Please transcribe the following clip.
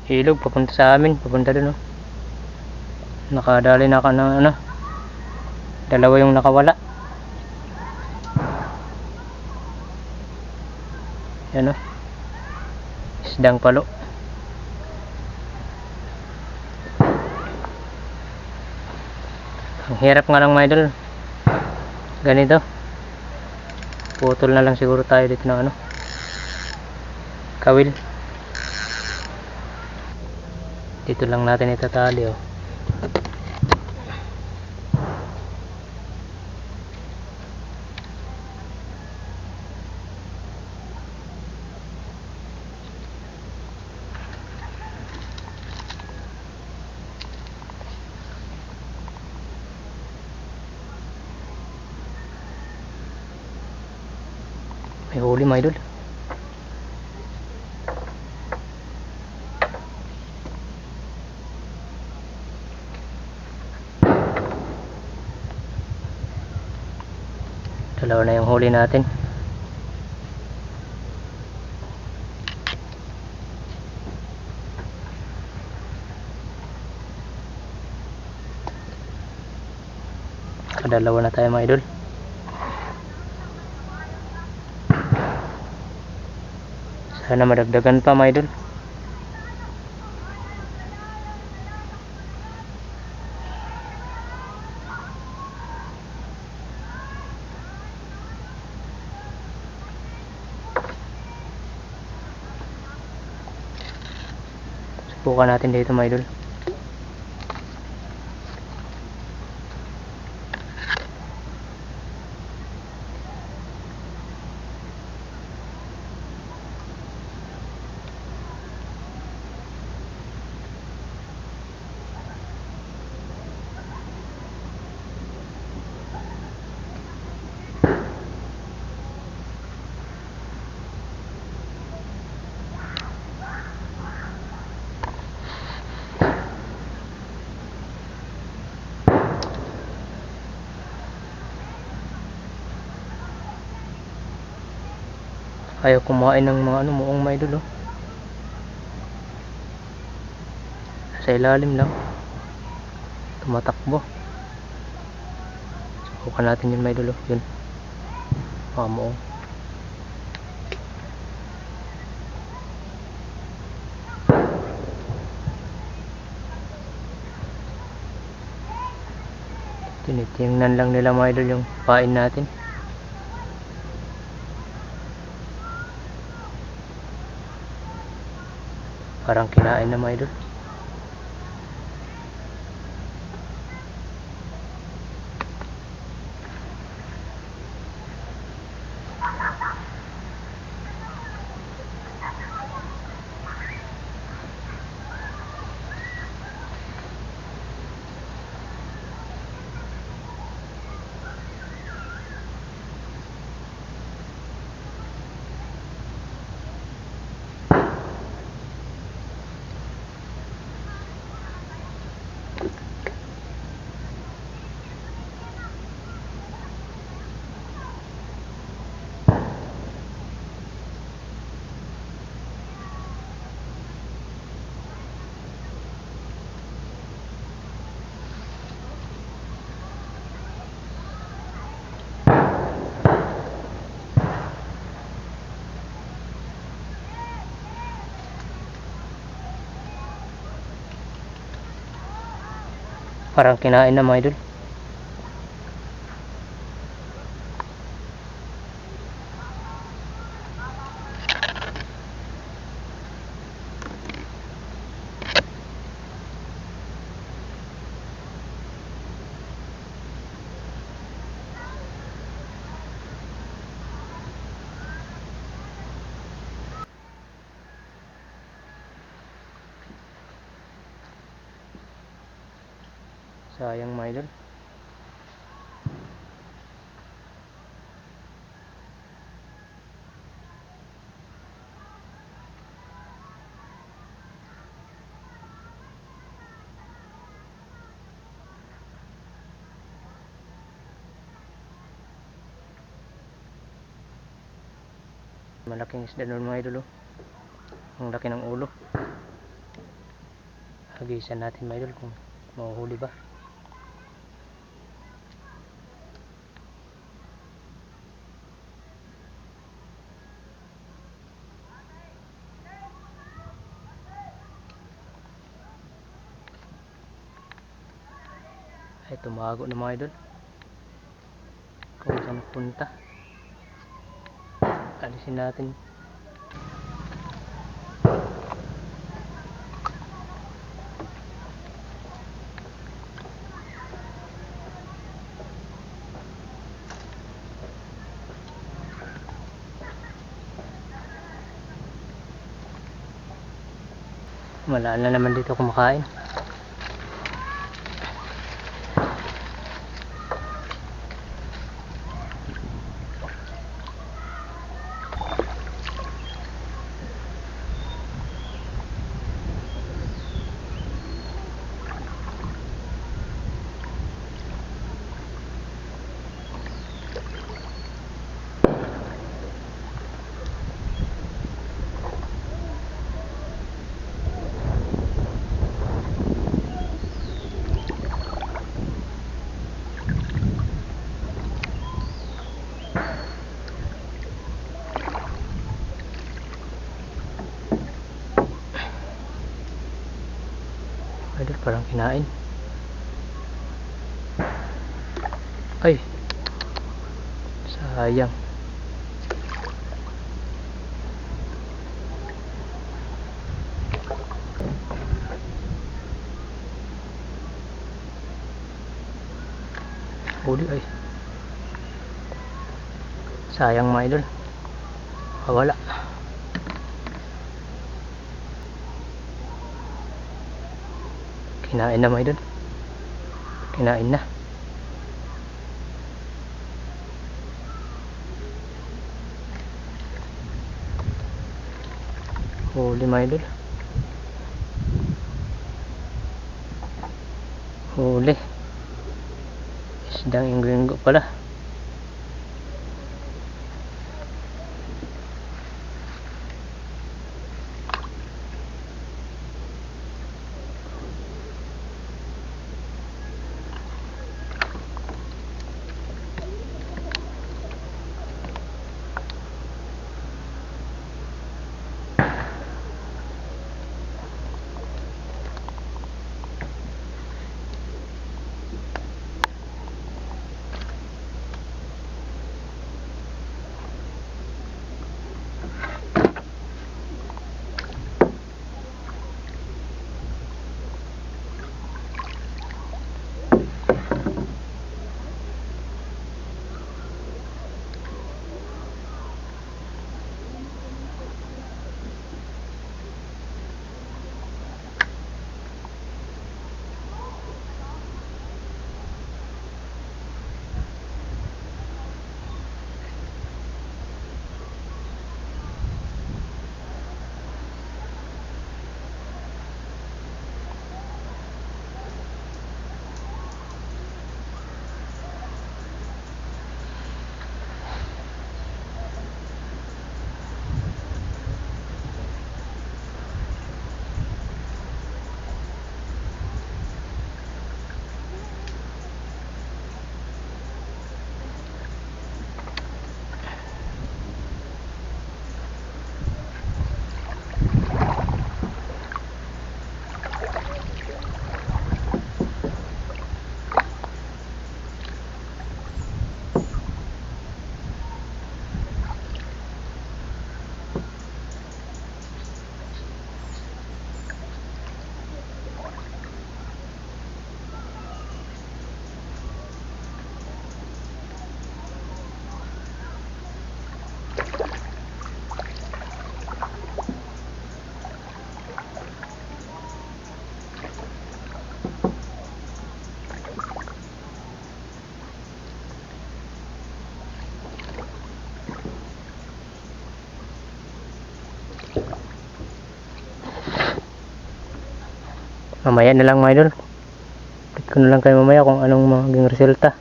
ilog papunta sa amin, papunta dun oh. Nakadali na ka ng ano, dalawa yung nakawala. Yan oh, isdang palo. Ang hirap nga lang mga idol, ganito, putol na lang siguro tayo dito ng ano, kawil. Dito lang natin itatali oh. May huli mga idol. Dalawa na yung huli natin. Kadalawa na tayo mga idol. Sana madagdagan pa mga idol. Subukan natin dito mga idol. Ayaw kumain ng mga ano, muong mga idol oh. Sa ilalim lang tumatakbo. Subukan natin yun mga idol oh. Yun, mga muong. Tinitingnan lang nila mga idol yung pain natin. Parang kinain na mga idol. Parang kinain na mga idol. Sayang mga idol. Malaking isda nun mga idol oh. Ang laki ng ulo. Hagisan natin mga idol kung mahuhuli ba. Ay, tumago na mga idol. Kung saan punta. Alisin natin. Wala na naman dito kumakain. Idol, parang kinain. Ay, sayang. Huli ay. Sayang mga idol. Wala. Kinain na mga idol. Kinain na. Huli mga idol. Huli. Isdang inggo pala. Mamaya na lang mga idol. Update ko na lang kayo mamaya kung anong maging resulta.